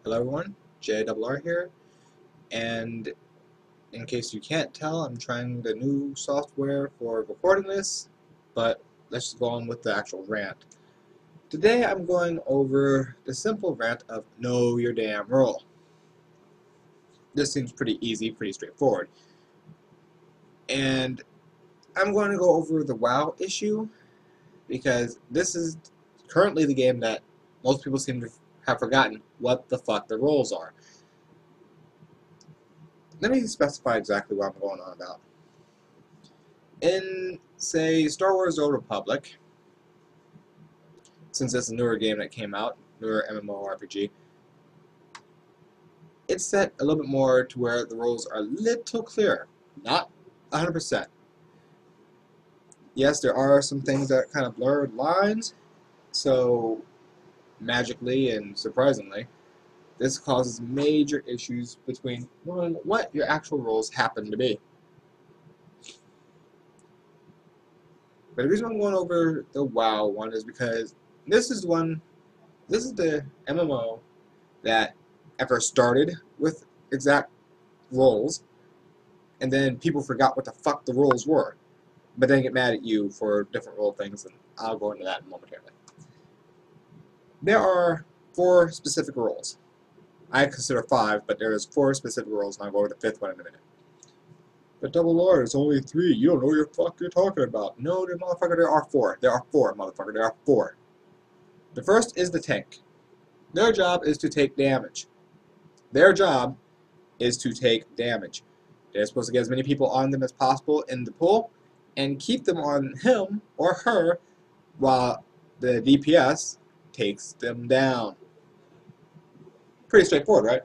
Hello everyone, JRR here, and in case you can't tell, I'm trying the new software for recording this, but let's just go on with the actual rant. Today I'm going over the simple rant of know your damn role. This seems pretty easy, pretty straightforward. And I'm going to go over the WoW issue, because this is currently the game that most people seem to have forgotten what the fuck the roles are. Let me specify exactly what I'm going on about. In, say, Star Wars The Old Republic, since it's a newer game that came out, newer MMORPG, it's set a little bit more to where the roles are a little clearer. Not 100%. Yes, there are some things that kind of blur lines, so magically and surprisingly, this causes major issues between knowing what your actual roles happen to be. But the reason I'm going over the WoW one is because this is the MMO that at first started with exact roles, and then people forgot what the fuck the roles were, but then get mad at you for different role things, and I'll go into that momentarily. There are 4 specific roles. I consider 5, but there is 4 specific roles, and I'll go over the 5th one in a minute. But Double Lord, it's only 3. You don't know what the fuck you're talking about. No, motherfucker, there are 4. There are 4, motherfucker. There are 4. The first is the tank. Their job is to take damage. Their job is to take damage. They're supposed to get as many people on them as possible in the pool and keep them on him or her while the DPS takes them down. Pretty straightforward, right?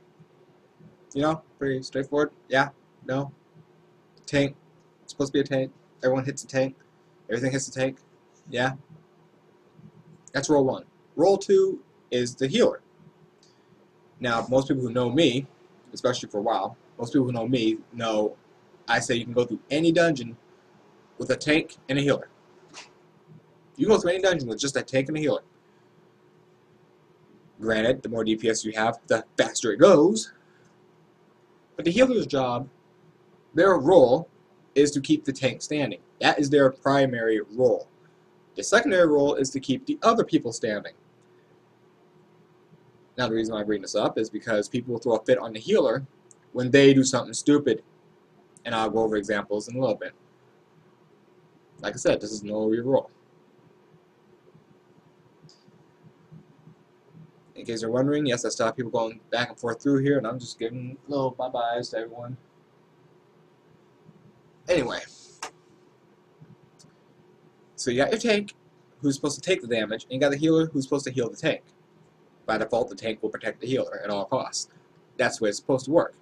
You know, pretty straightforward. Yeah? No? Tank. It's supposed to be a tank. Everyone hits a tank. Everything hits the tank. Yeah? That's role 1. Role 2 is the healer. Now, most people who know me, especially for a while, most people who know me know I say you can go through any dungeon with a tank and a healer. You can go through any dungeon with just a tank and a healer. Granted, the more DPS you have, the faster it goes. But the healer's job, their role, is to keep the tank standing. That is their primary role. The secondary role is to keep the other people standing. Now, the reason why I bring this up is because people will throw a fit on the healer when they do something stupid. And I'll go over examples in a little bit. Like I said, this is know your role. In case you're wondering, yes, I still have people going back and forth through here, and I'm just giving little bye-byes to everyone. Anyway. So you got your tank, who's supposed to take the damage, and you got the healer, who's supposed to heal the tank. By default, the tank will protect the healer at all costs. That's the way it's supposed to work.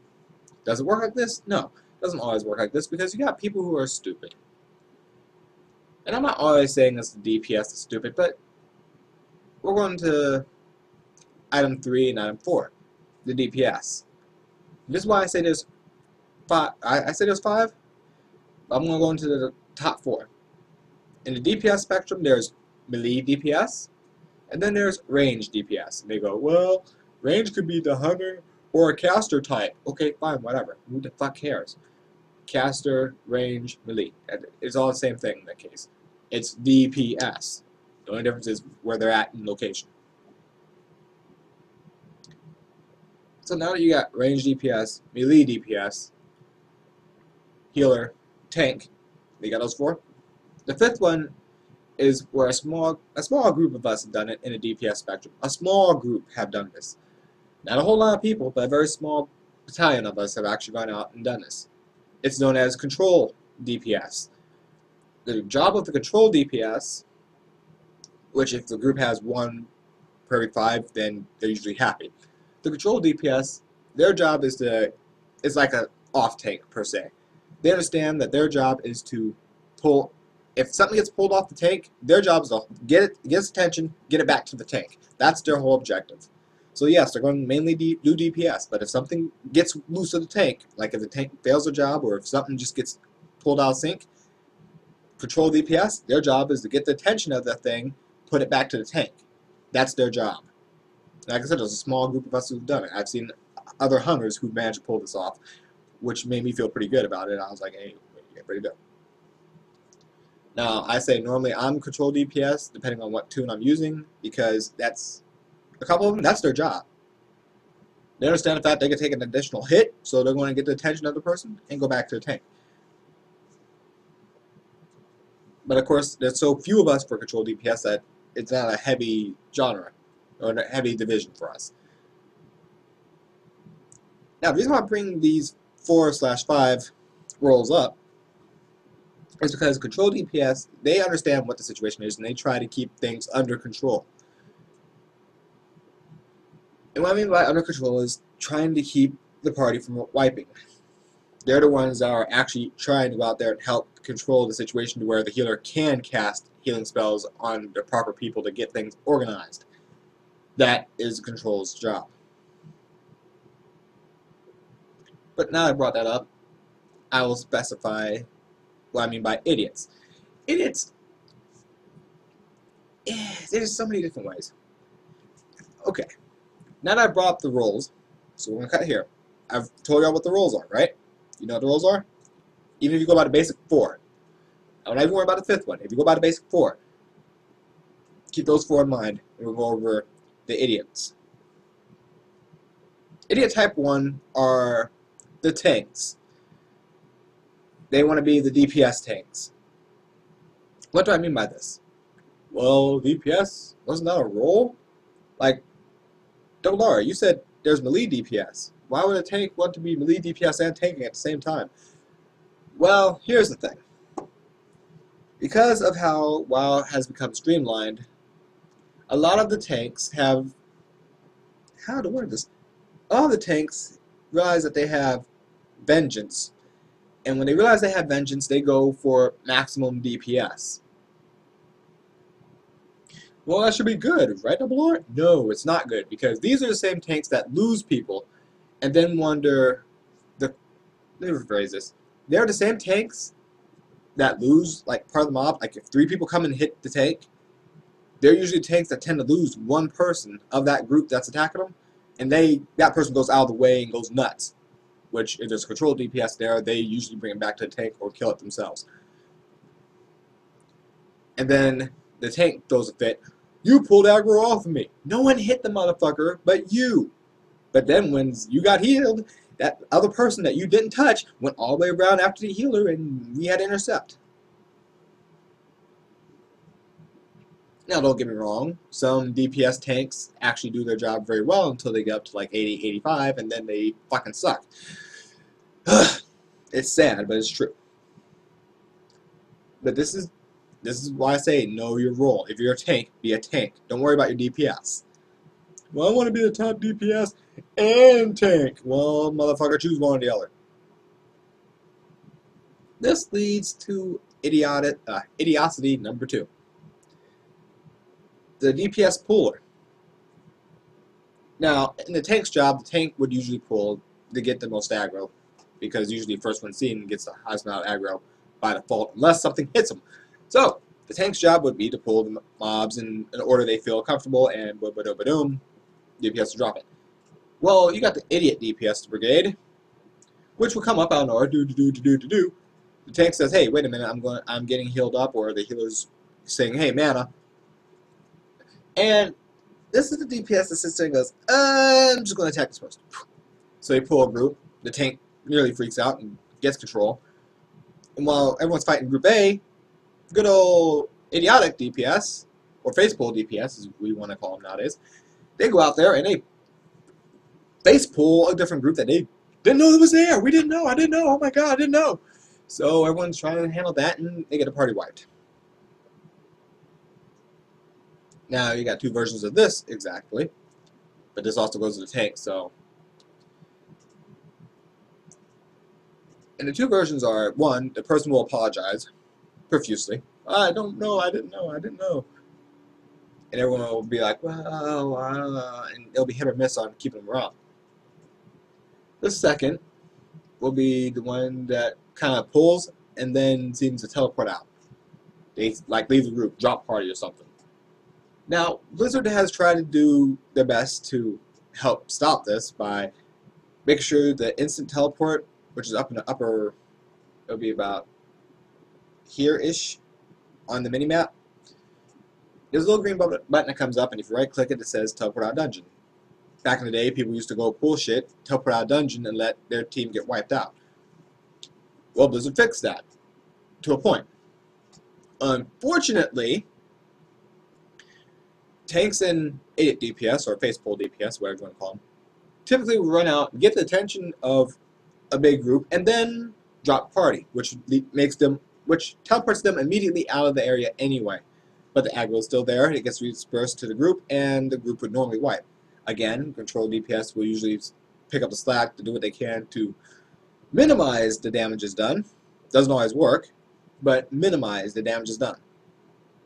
Does it work like this? No. It doesn't always work like this, because you got people who are stupid. And I'm not always saying this the DPS is stupid, but we're going to item 3 and item 4, the DPS. This is why I say there's 5. I say there's 5. I'm going to go into the top 4. In the DPS spectrum, there's melee DPS, and then there's range DPS. And they go, well, range could be the hunter or a caster type. Okay, fine, whatever. Who the fuck cares? Caster, range, melee. It's all the same thing in that case. It's DPS. The only difference is where they're at in location. So now that you got range DPS, melee DPS, healer, tank, you got those 4. The 5th one is where a small group of us have done it in a DPS spectrum. A small group have done this. Not a whole lot of people, but a very small battalion of us have actually gone out and done this. It's known as control DPS. The job of the control DPS, which if the group has 1 per every 5, then they're usually happy. The control DPS, their job is like an off tank per se. They understand that their job is to pull. If something gets pulled off the tank, their job is to get its attention, get it back to the tank. That's their whole objective. So yes, they're going to mainly do DPS, but if something gets loose of the tank, like if the tank fails their job or if something just gets pulled out of sync, control DPS, their job is to get the attention of that thing, put it back to the tank. That's their job. Like I said, there's a small group of us who've done it. I've seen other hunters who managed to pull this off, which made me feel pretty good about it. I was like, hey, yeah, pretty good. Now, I say normally I'm control DPS, depending on what tune I'm using, because that's, a couple of them, that's their job. They understand the fact they can take an additional hit, so they're going to get the attention of the person and go back to the tank. But of course, there's so few of us for control DPS that it's not a heavy genre, or a heavy division for us. Now, the reason why I bring these 4/5 roles up is because control DPS, they understand what the situation is, and they try to keep things under control. And what I mean by under control is trying to keep the party from wiping. They're the ones that are actually trying to go out there and help control the situation to where the healer can cast healing spells on the proper people to get things organized. That is control's job. But now I brought that up, I will specify what I mean by idiots. Idiots, there's so many different ways. Okay, now that I brought up the roles, so we're going to cut here. I've told y'all what the roles are, right? You know what the roles are? Even if you go by the basic 4. I'm not even worried about the 5th one. If you go by the basic 4, keep those 4 in mind, and we'll go over the idiots. Idiot type 1 are the tanks. They want to be the DPS tanks. What do I mean by this? Well, DPS, wasn't that a role? Like, Dolara, you said there's melee DPS. Why would a tank want to be melee DPS and tanking at the same time? Well, here's the thing. Because of how WoW has become streamlined, a lot of the tanks have... How to word this? All the tanks realize that they have vengeance. And when they realize they have vengeance, they go for maximum DPS. Well, that should be good, right, Double R? No, it's not good, because these are the same tanks that lose people and then wonder... Let me rephrase this. They're the same tanks that lose, like, part of the mob. Like, if 3 people come and hit the tank, they're usually tanks that tend to lose one person of that group that's attacking them, and that person goes out of the way and goes nuts. Which, if there's control DPS there, they usually bring it back to the tank or kill it themselves. And then the tank throws a fit. You pulled aggro off of me. No one hit the motherfucker but you. But then when you got healed, that other person that you didn't touch went all the way around after the healer, and we had to intercept. Now, don't get me wrong. Some DPS tanks actually do their job very well until they get up to like 80, 85, and then they fucking suck. It's sad, but it's true. But this is why I say know your role. If you're a tank, be a tank. Don't worry about your DPS. Well, I want to be the top DPS and tank. Well, motherfucker, choose one or the other. This leads to idiocity number 2. The DPS puller. Now, in the tank's job, the tank would usually pull to get the most aggro, because usually the first one seen gets the highest amount of aggro by default, unless something hits them. So, the tank's job would be to pull the mobs in an order they feel comfortable, and boom, DPS to drop it. Well, you got the idiot DPS brigade, which will come up out of nowhere, The tank says, hey, wait a minute, I'm getting healed up, or the healer's saying, hey, mana. And this is the DPS that sits there and goes, I'm just going to attack this person. So they pull a group, the tank nearly freaks out and gets control. And while everyone's fighting Group A, good old idiotic DPS, or face pull DPS as we want to call them nowadays, they go out there and they face pull a different group that they didn't know that was there. We didn't know. I didn't know. Oh my god, I didn't know. So everyone's trying to handle that and they get the party wiped. Now you got 2 versions of this exactly, but this also goes to the tank, so. And the 2 versions are, 1, the person will apologize profusely. I don't know, I didn't know, I didn't know. And everyone will be like, well, and it'll be hit or miss on keeping them around. The second will be the one that kind of pulls and then seems to teleport out. They like leave the group, drop party or something. Now, Blizzard has tried to do their best to help stop this by making sure the instant teleport, which is up in the upper, it'll be about here-ish on the minimap. There's a little green button that comes up, and if you right-click it, it says teleport out of dungeon. Back in the day, people used to go pull shit, teleport out of dungeon, and let their team get wiped out. Well, Blizzard fixed that to a point. Unfortunately, tanks and 8 DPS, or face pull DPS, whatever you want to call them, typically will run out, get the attention of a big group, and then drop party, which teleports them immediately out of the area anyway. But the aggro is still there, it gets dispersed to the group, and the group would normally wipe. Again, control DPS will usually pick up the slack to do what they can to minimize the damages done. Doesn't always work, but minimize the damages done.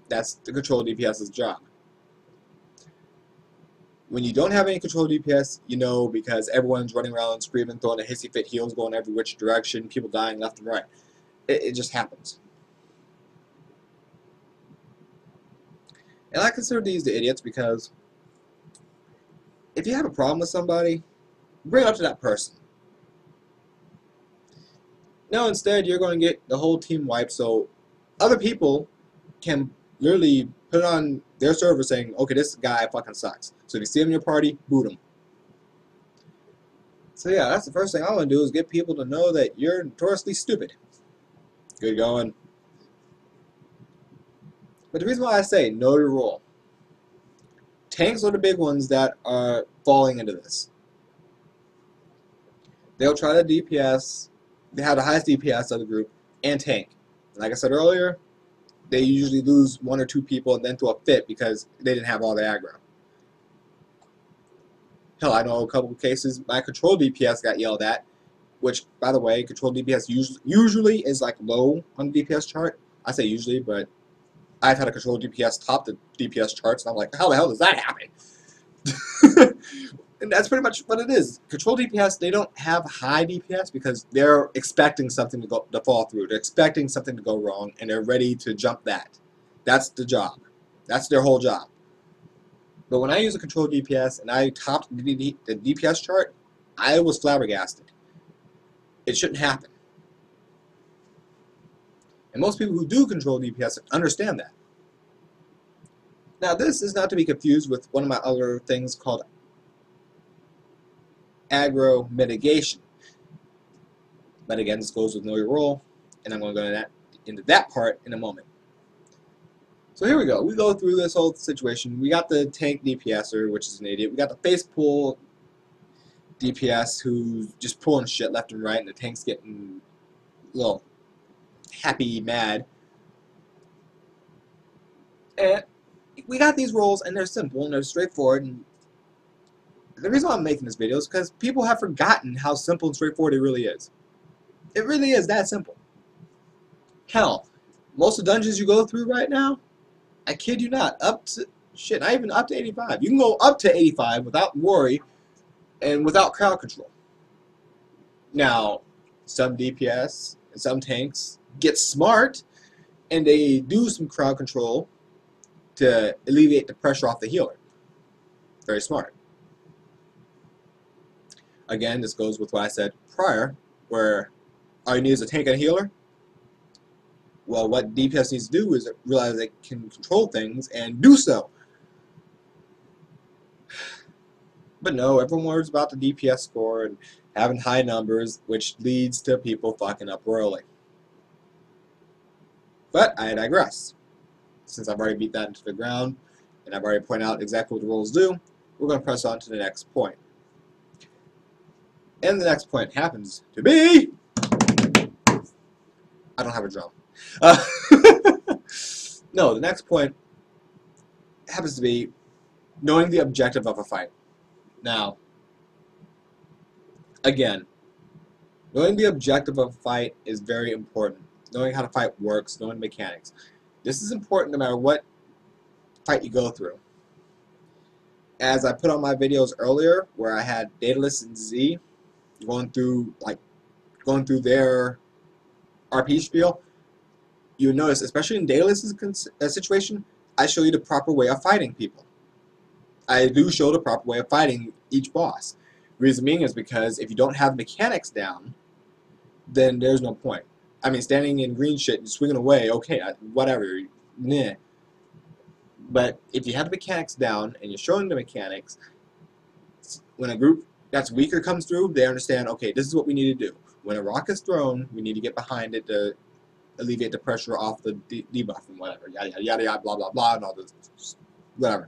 That's the control DPS's job. When you don't have any control DPS, you know, because everyone's running around screaming, throwing a hissy fit heals, going every which direction, people dying left and right. It just happens. And I consider these the idiots because if you have a problem with somebody, bring it up to that person. No, instead you're going to get the whole team wiped, so other people can literally put it on their server saying, okay, this guy fucking sucks. So if you see him in your party, boot him. So yeah, that's the first thing I want to do is get people to know that you're notoriously stupid. Good going. But the reason why I say know your role. Tanks are the big ones that are falling into this. They'll try to DPS. They have the highest DPS of the group, and tank. And like I said earlier, they usually lose 1 or 2 people and then throw a fit because they didn't have all the aggro. Hell, I know a couple of cases my control DPS got yelled at, which, by the way, control DPS usually is like low on the DPS chart. I say usually, but I've had a control DPS top the DPS charts, and I'm like, how the hell does that happen? And that's pretty much what it is. Control DPS, they don't have high DPS because they're expecting something to fall through. They're expecting something to go wrong, and they're ready to jump that. That's the job. That's their whole job. But when I use a control DPS and I topped the DPS chart, I was flabbergasted. It shouldn't happen. And most people who do control DPS understand that. Now, this is not to be confused with one of my other things called aggro mitigation. But again, this goes with know your role, and I'm going to go into that part in a moment. So here we go. We go through this whole situation. We got the tank DPSer, which is an idiot. We got the face pull DPS who's just pulling shit left and right, and the tank's getting a little happy, mad. And we got these roles, and they're simple, and they're straightforward. And the reason why I'm making this video is because people have forgotten how simple and straightforward it really is. It really is that simple. Hell, most of the dungeons you go through right now, I kid you not, up to, shit, not even up to 85. You can go up to 85 without worry and without crowd control. Now, some DPS and some tanks get smart and they do some crowd control to alleviate the pressure off the healer. Very smart. Again, this goes with what I said prior, where all you need is a tank and a healer. Well, what DPS needs to do is realize they can control things and do so. But no, everyone worries about the DPS score and having high numbers, which leads to people fucking up royally. But I digress. Since I've already beat that into the ground, and I've already pointed out exactly what the roles do, we're going to press on to the next point. And the next point happens to be... I don't have a drum. No, the next point happens to be knowing the objective of a fight. Now, again, knowing the objective of a fight is very important. Knowing how the fight works, knowing mechanics. This is important no matter what fight you go through. As I put on my videos earlier, where I had Daedalus and Z going through their RP spiel, you notice, especially in Daedalus's situation, I show you the proper way of fighting people. I do show the proper way of fighting each boss. Reason being is because if you don't have mechanics down, then there's no point. I mean, standing in green shit and swinging away, okay, whatever, nah. But if you have the mechanics down and you're showing the mechanics, when a group that's weaker comes through, they understand, okay, this is what we need to do. When a rock is thrown, we need to get behind it to alleviate the pressure off the debuff and whatever, yada, yada, yada, yada, blah, blah, blah, and all this, whatever.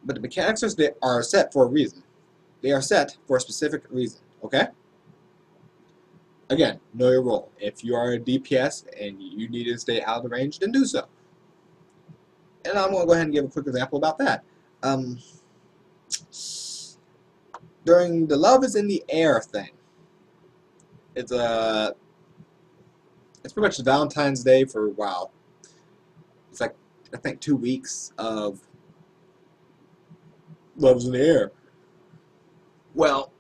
But the mechanics are set for a reason. They are set for a specific reason, okay? Again, know your role. If you are a DPS and you need to stay out of the range, then do so. And I'm going to go ahead and give a quick example about that. During the Love is in the Air thing, it's pretty much Valentine's Day for, wow, it's like, I think 2 weeks of Love's in the Air. Well,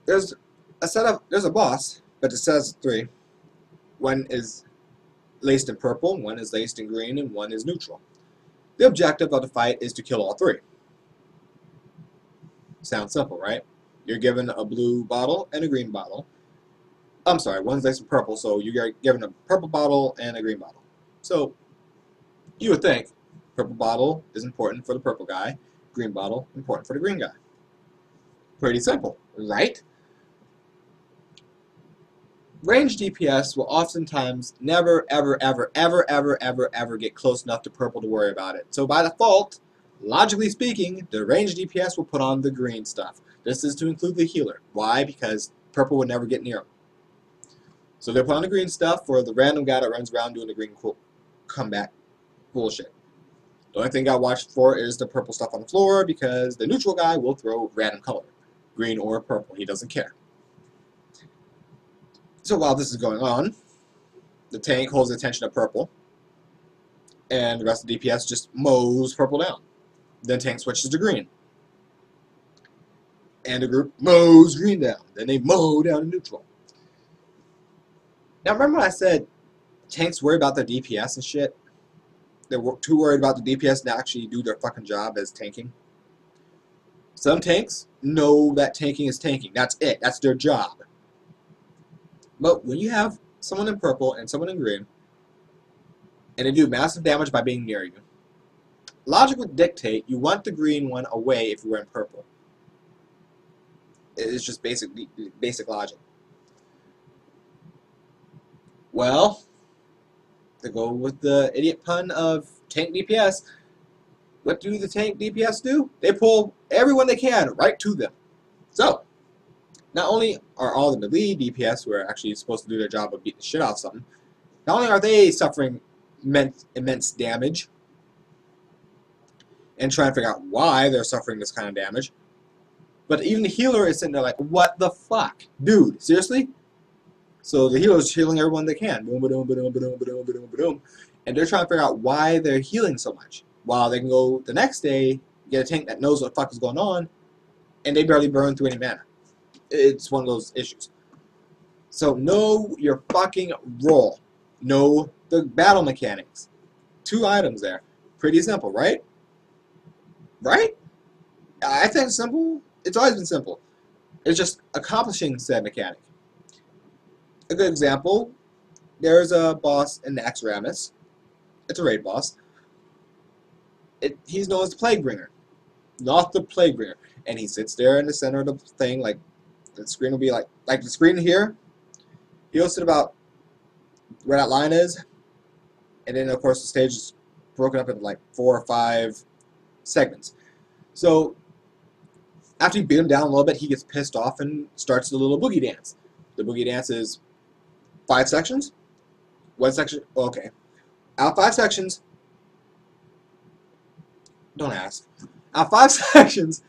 there's a boss, but it says 3. One is laced in purple, one is laced in green, and one is neutral. The objective of the fight is to kill all 3. Sounds simple, right? You're given a blue bottle and a green bottle. I'm sorry, one's laced in purple, so you're given a purple bottle and a green bottle. So, you would think, purple bottle is important for the purple guy, green bottle important for the green guy. Pretty simple, right? Ranged DPS will oftentimes never, ever, ever, ever, ever, ever, ever get close enough to purple to worry about it. So by default, logically speaking, the ranged DPS will put on the green stuff. This is to include the healer. Why? Because purple would never get near them. So they'll put on the green stuff for the random guy that runs around doing the green comeback bullshit. The only thing I watch for is the purple stuff on the floor because the neutral guy will throw random color, green or purple. He doesn't care. So while this is going on, the tank holds the attention of purple, and the rest of the DPS just mows purple down. Then tank switches to green, and the group mows green down. Then they mow down to neutral. Now remember when I said tanks worry about their DPS and shit? They're too worried about the DPS to actually do their fucking job as tanking. Some tanks know that tanking is tanking. That's it. That's their job. But when you have someone in purple and someone in green, and they do massive damage by being near you, logic would dictate you want the green one away if you were in purple. It's just basic logic. Well, to go with the idiot pun of tank DPS, what do the tank DPS do? They pull everyone they can right to them. So, not only are all the melee DPS who are actually supposed to do their job of beating the shit out of something, not only are they suffering immense damage and trying to figure out why they're suffering this kind of damage, but even the healer is sitting there like, what the fuck? Dude, seriously? So the healer is healing everyone they can. Boom, ba-doom, ba-doom, ba-doom, ba-doom, ba-doom, ba-doom. And they're trying to figure out why they're healing so much. While they can go the next day, get a tank that knows what the fuck is going on, and they barely burn through any mana. It's one of those issues. So know your fucking role. Know the battle mechanics. 2 items there. Pretty simple, right? Right? I think it's simple. It's always been simple. It's just accomplishing said mechanic. A good example, there's a boss in Naxxramas. It's a raid boss. He's known as the Plague Bringer. Not the Plague Bringer. And he sits there in the center of the thing, like, the screen will be like the screen here. He'll sit about where that line is, and then of course the stage is broken up into like 4 or 5 segments. So after you beat him down a little bit, he gets pissed off and starts the little boogie dance. The boogie dance is 5 sections. 1 section. Okay. Out of 5 sections. Don't ask. Out of 5 sections,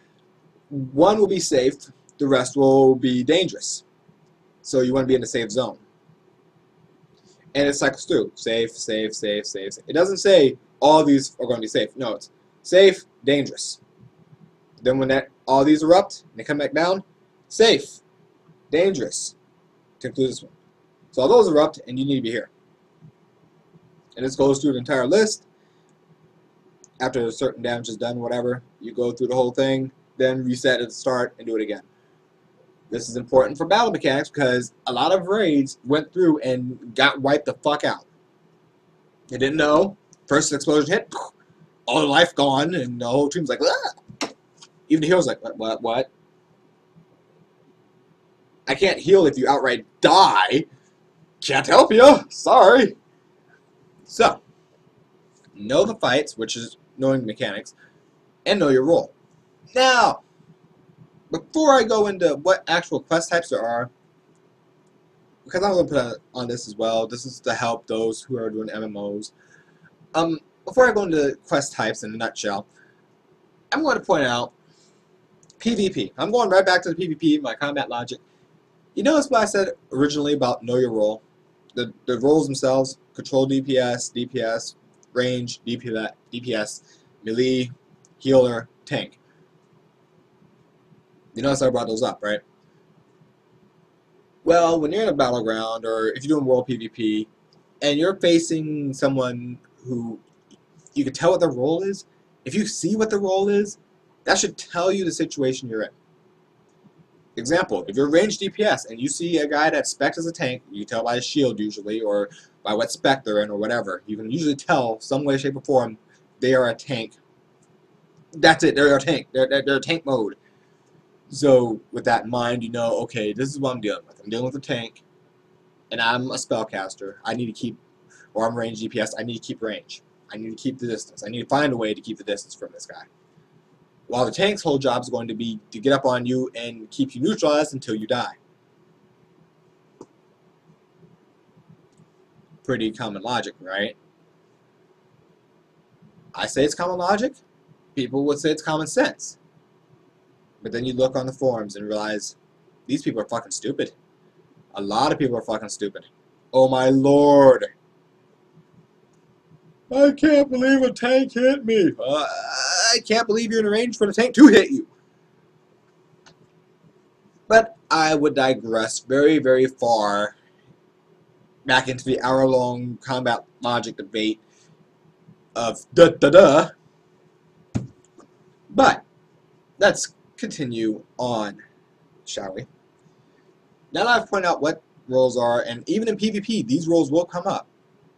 1 will be safe. The rest will be dangerous. So you want to be in the safe zone. And it cycles through. Safe, safe, safe, safe, safe. It doesn't say all these are going to be safe. No, it's safe, dangerous. Then when all these erupt and they come back down, safe, dangerous, to include this one. So all those erupt and you need to be here. And this goes through the entire list. After a certain damage is done, whatever, you go through the whole thing, then reset at the start and do it again. This is important for battle mechanics because a lot of raids went through and got wiped the fuck out. They didn't know. First explosion hit, all the life gone, and the whole team's like, ah! Even the hero's like, what? I can't heal if you outright die. Can't help you. Sorry. So, know the fights, which is knowing the mechanics, and know your role. Now, before I go into what actual quest types there are, because I'm going to put on this as well, this is to help those who are doing MMOs. Before I go into quest types in a nutshell, I'm going to point out PvP. I'm going right back to the PvP, my combat logic. You notice what I said originally about know your role? The roles themselves, control DPS, range, DPS, melee, healer, tank. You notice I brought those up, right? Well, when you're in a battleground, or if you're doing world PvP, and you're facing someone who you can tell what their role is, if you see what the role is, that should tell you the situation you're in. Example, if you're ranged DPS and you see a guy that's spec'd as a tank, you can tell by his shield usually, or by what spec they're in, or whatever. You can usually tell, some way, shape, or form, they are a tank. That's it, they're a tank. They're tank mode. So, with that in mind, you know, okay, this is what I'm dealing with. I'm dealing with a tank, and I'm a spellcaster. I need to keep, or I'm ranged DPS, I need to keep range. I need to keep the distance. I need to find a way to keep the distance from this guy. While the tank's whole job is going to be to get up on you and keep you neutralized until you die. Pretty common logic, right? I say it's common logic. People would say it's common sense. But then you look on the forums and realize these people are fucking stupid. A lot of people are fucking stupid. Oh my lord. I can't believe a tank hit me. I can't believe you're in range for the tank to hit you. But I would digress very, very far back into the hour-long combat logic debate of da-da-da. But let's continue on, shall we? Now that I've pointed out what roles are, and even in PvP, these roles will come up.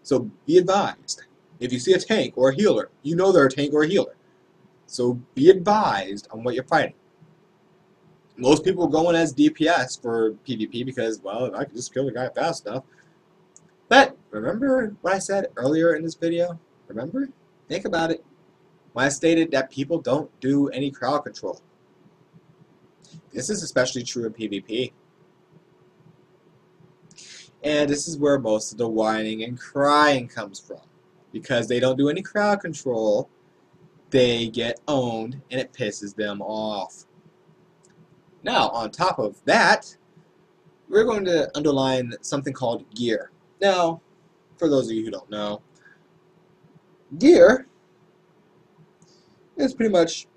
So be advised. If you see a tank or a healer, you know they're a tank or a healer. So be advised on what you're fighting. Most people go in as DPS for PvP because, well, I can just kill the guy fast enough. But remember what I said earlier in this video? Remember? Think about it. When I stated that people don't do any crowd control. This is especially true in PvP. And this is where most of the whining and crying comes from. Because they don't do any crowd control, they get owned and it pisses them off. Now, on top of that, we're going to underline something called gear. Now, for those of you who don't know, gear is pretty much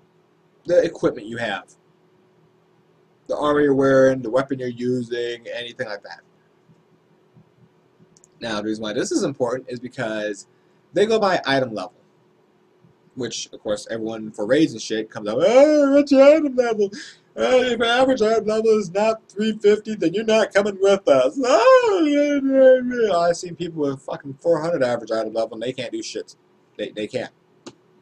the equipment you have. The armor you're wearing, the weapon you're using, anything like that. Now, the reason why this is important is because they go by item level. Which, of course, everyone for raids and shit comes up, oh, what's your item level? If your average item level is not 350, then you're not coming with us. Oh, I've seen people with fucking 400 average item level and they can't do shit. They can't.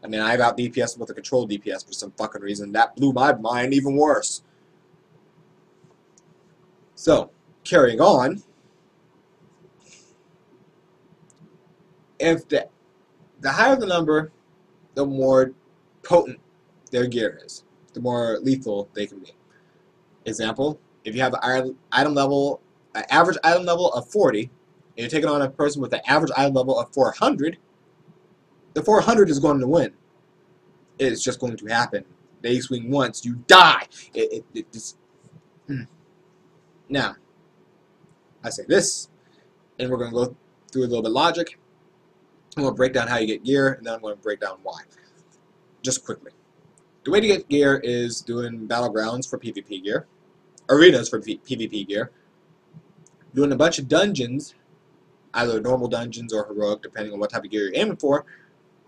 I mean, I've out DPS with a control DPS for some fucking reason. That blew my mind even worse. So, carrying on. If the higher the number, the more potent their gear is, the more lethal they can be. Example, if you have an item level, an average item level of 40, and you're taking on a person with an average item level of 400, the 400 is going to win. It's just going to happen. They swing once, you die. Now, I say this, and we're going to go through a little bit of logic. I'm going to break down how you get gear, and then I'm going to break down why. Just quickly. The way to get gear is doing battlegrounds for PvP gear, arenas for PvP gear, doing a bunch of dungeons, either normal dungeons or heroic, depending on what type of gear you're aiming for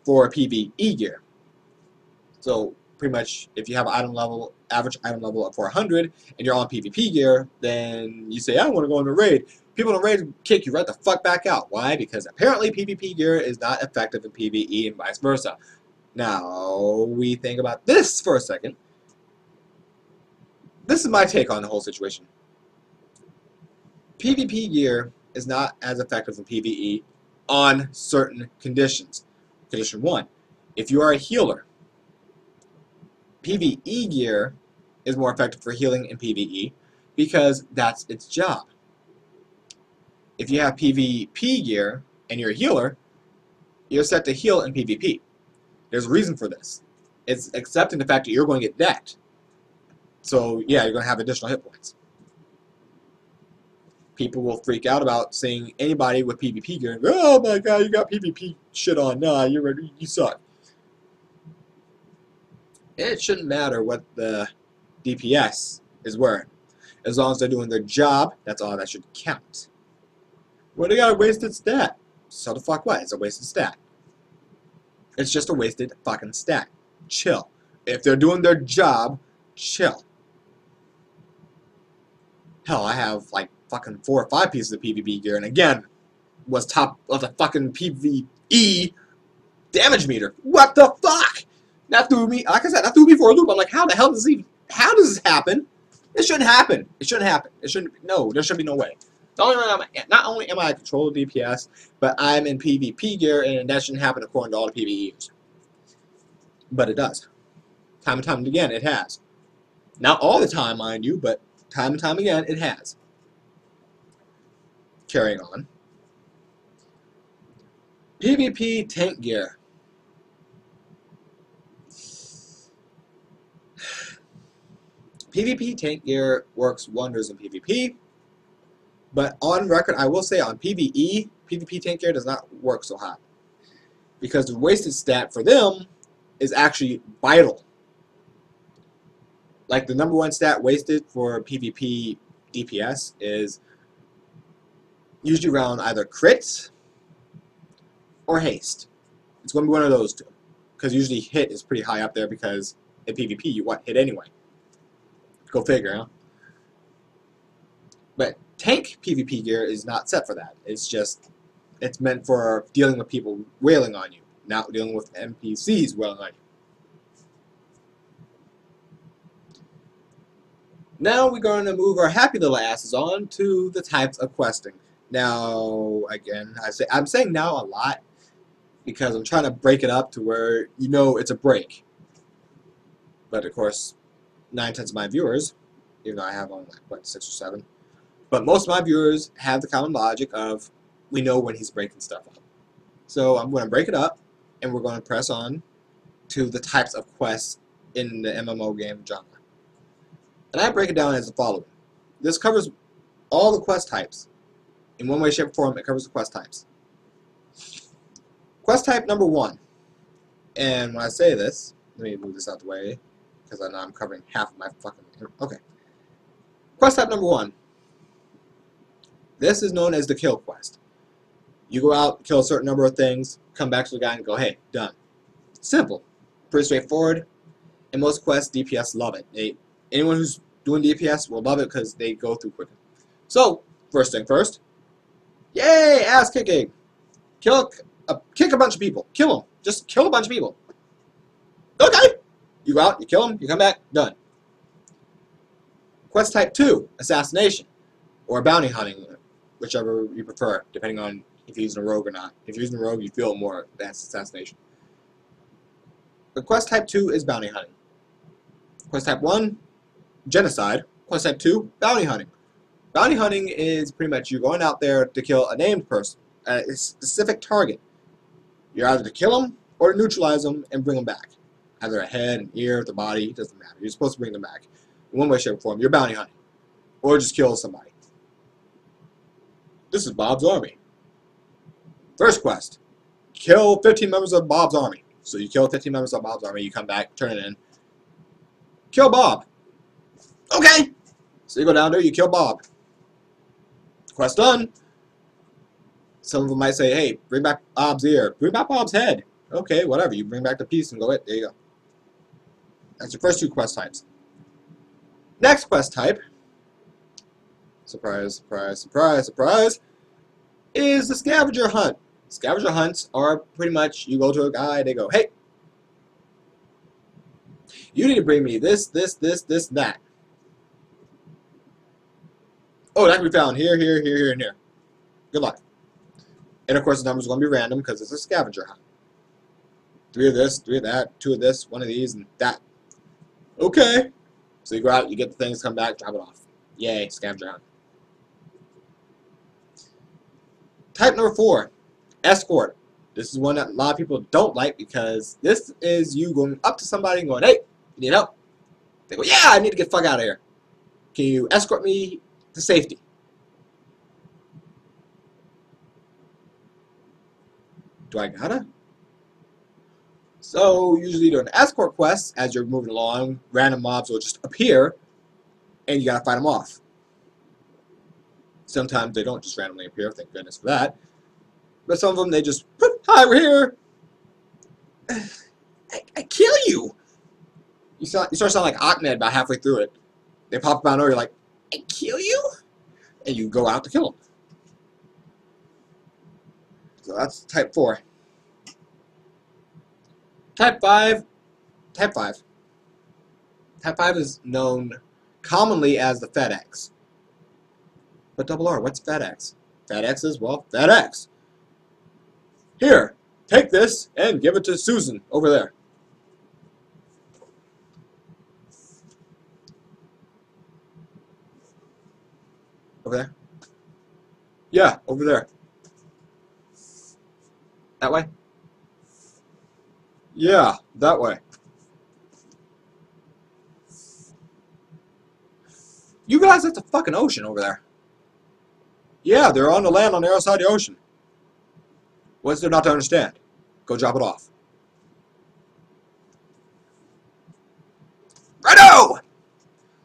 PvE gear. So pretty much, if you have an item level, average item level of 400, and you're on PvP gear, then you say, I want to go in the raid. People in the raid kick you right the fuck back out. Why? Because apparently PvP gear is not effective in PvE and vice versa. Now, we think about this for a second. This is my take on the whole situation. PvP gear is not as effective in PvE on certain conditions. Condition 1, if you are a healer, PvE gear is more effective for healing in PvE because that's its job. If you have PvP gear and you're a healer, you're set to heal in PvP. There's a reason for this. It's accepting the fact that you're going to get decked. So yeah, you're going to have additional hit points. People will freak out about seeing anybody with PvP gear and go, oh my god, you got PvP shit on. Nah, you suck. It shouldn't matter what the DPS is wearing. As long as they're doing their job, that's all that should count. Well, they got a wasted stat. So the fuck what? It's a wasted stat. It's just a wasted fucking stat. Chill. If they're doing their job, chill. Hell, I have like fucking 4 or 5 pieces of PvP gear, and again, was top of the fucking PvE damage meter. What the fuck? That threw me, like I said, that threw me for a loop. I'm like, how the hell does how does this happen? It shouldn't happen. It shouldn't happen. It shouldn't, no, there should be no way. Not only am I a controller DPS, but I'm in PvP gear, and that shouldn't happen according to all the PvEs. But it does. Time and time again, it has. Not all the time, mind you, but time and time again, it has. Carrying on. PvP tank gear. PvP tank gear works wonders in PvP, but on record, I will say on PvE, PvP tank gear does not work so hot. Because the wasted stat for them is actually vital. Like the #1 stat wasted for PvP DPS is usually around either crits or haste. It's going to be one of those two. Because usually hit is pretty high up there because in PvP you want hit anyway. Go figure, huh? But tank PvP gear is not set for that. It's just, it's meant for dealing with people wailing on you, not dealing with NPCs wailing on you. Now we're going to move our happy little asses on to the types of questing. Now, again, I'm saying now a lot because I'm trying to break it up to where you know it's a break. But of course, 9/10 of my viewers, even though I have only like, what, 6 or 7, but most of my viewers have the common logic of we know when he's breaking stuff up. So I'm going to break it up, and we're going to press on to the types of quests in the MMO game genre. And I break it down as the following. This covers all the quest types. In one way, shape, or form, it covers the quest types. Quest type #1. And when I say this, let me move this out the way, because I know I'm covering half of my fucking... Okay. Quest type #1. This is known as the kill quest. You go out, kill a certain number of things, come back to the guy and go, hey, done. Simple. Pretty straightforward. In most quests, DPS love it. Anyone who's doing DPS will love it because they go through quicker. So, first thing first. Yay, ass kicking. Kick a bunch of people. Kill them. Just kill a bunch of people. Okay. You go out, you kill them, you come back, done. Quest type 2, assassination, or bounty hunting, whichever you prefer, depending on if you're using a rogue or not. If you're using a rogue, you feel more that's assassination. But quest type 2 is bounty hunting. Quest type 1, genocide. Quest type 2, bounty hunting. Bounty hunting is pretty much you going out there to kill a named person, a specific target. You're either to kill them or to neutralize them and bring them back. Either a head, an ear, the body, it doesn't matter. You're supposed to bring them back. In one way, shape, or form, you're bounty hunting. Or just kill somebody. This is Bob's army. First quest. Kill 15 members of Bob's army. So you kill 15 members of Bob's army, you come back, turn it in. Kill Bob. Okay. So you go down there, you kill Bob. Quest done. Some of them might say, hey, bring back Bob's ear. Bring back Bob's head. Okay, whatever. You bring back the piece and go, there you go. That's your first two quest types. Next quest type, surprise, surprise, surprise, surprise, is the scavenger hunt. Scavenger hunts are pretty much, you go to a guy, they go, hey, you need to bring me this, this, this, this, and that. Oh, that can be found here, here, here, here, and here. Good luck. And of course the numbers are going to be random because it's a scavenger hunt. 3 of this, 3 of that, 2 of this, 1 of these, and that. Okay. So you go out, you get the things, come back, drop it off. Yay, scavenger hunt. Type number 4, escort. This is one that a lot of people don't like because this is you going up to somebody and going, hey, you need help? They go, yeah, I need to get the fuck out of here. Can you escort me to safety? Do I gotta? So usually during escort quests, as you're moving along, random mobs will just appear and you gotta fight them off. Sometimes they don't just randomly appear, thank goodness for that. But some of them, they just, hi, we're here. I kill you. You start sounding like Ahmed about halfway through it. They pop up out over, you're like, I kill you? And you go out to kill them. So that's type 4. Type 5. Type 5. Type 5 is known commonly as the FedEx. But double R, what's FedEx? FedEx is, well, FedEx. Here, take this and give it to Susan over there. Over there? Yeah, over there. That way? Yeah, that way. You guys, that's a fucking ocean over there. Yeah, they're on the land on the other side of the ocean. What's there not to understand? Go drop it off. Righto!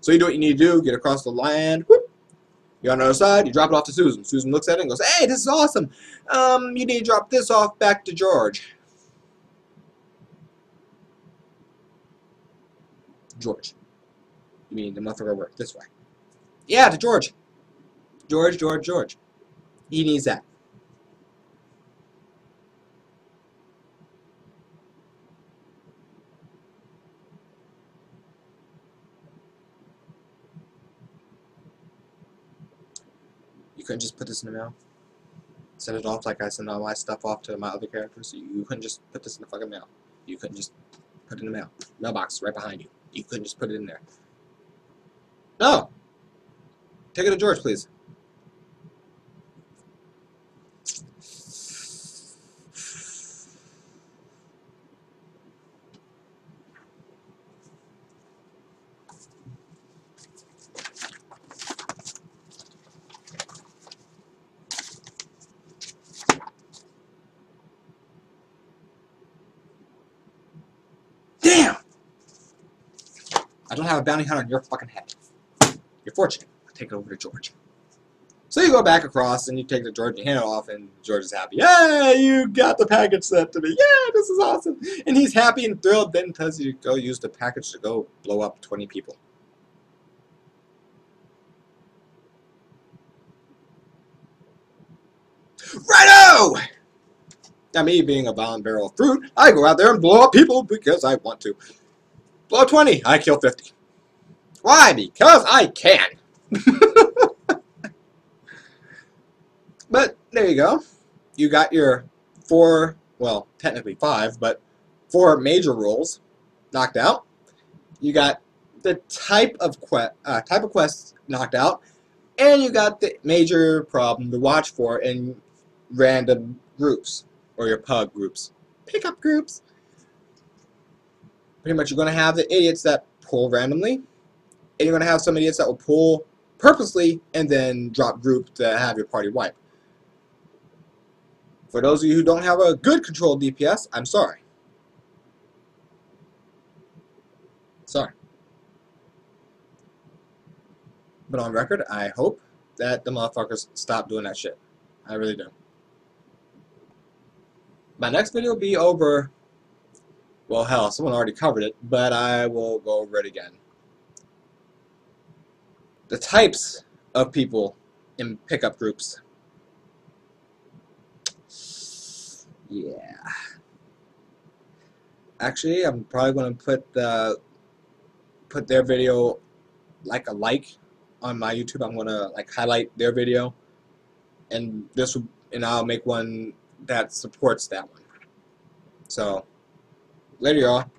So you do what you need to do, get across the land, whoop. You're on the other side, you drop it off to Susan. Susan looks at it and goes, hey, this is awesome. You need to drop this off back to George. George. You mean the motherfucker work this way? Yeah, to George. George, George, George. He needs that. You couldn't just put this in the mail? Send it off like I send all my stuff off to my other characters? You couldn't just put this in the fucking mail? You couldn't just put it in the mail? Mailbox right behind you. You couldn't just put it in there? No! Take it to George, please. Damn! I don't have a bounty hunter on your fucking head. You're fortunate. I'll take it over to George. So you go back across and you take it to George and you hand it off and George is happy. Yeah, you got the package sent to me. Yeah, this is awesome. And he's happy and thrilled, then tells you to go use the package to go blow up 20 people. Righto! Now me being a violent barrel of fruit, I go out there and blow up people because I want to. Blow 20, I kill 50. Why? Because I can. But there you go. You got your 4, well, technically 5, but 4 major rules knocked out. You got the type of quests knocked out, and you got the major problem to watch for in random groups, or your pug groups, pickup groups. Pretty much you're going to have the idiots that pull randomly, and you're going to have some idiots that will pull purposely and then drop group to have your party wipe. For those of you who don't have a good controlled DPS, I'm sorry. Sorry. But on record, I hope that the motherfuckers stop doing that shit. I really do. My next video will be over Well, hell, someone already covered it, but I will go over it again. The types of people in pickup groups. Yeah. Actually, I'm probably going to put their video like a like on my YouTube. I'm going to like highlight their video, and I'll make one that supports that one. So, later, y'all.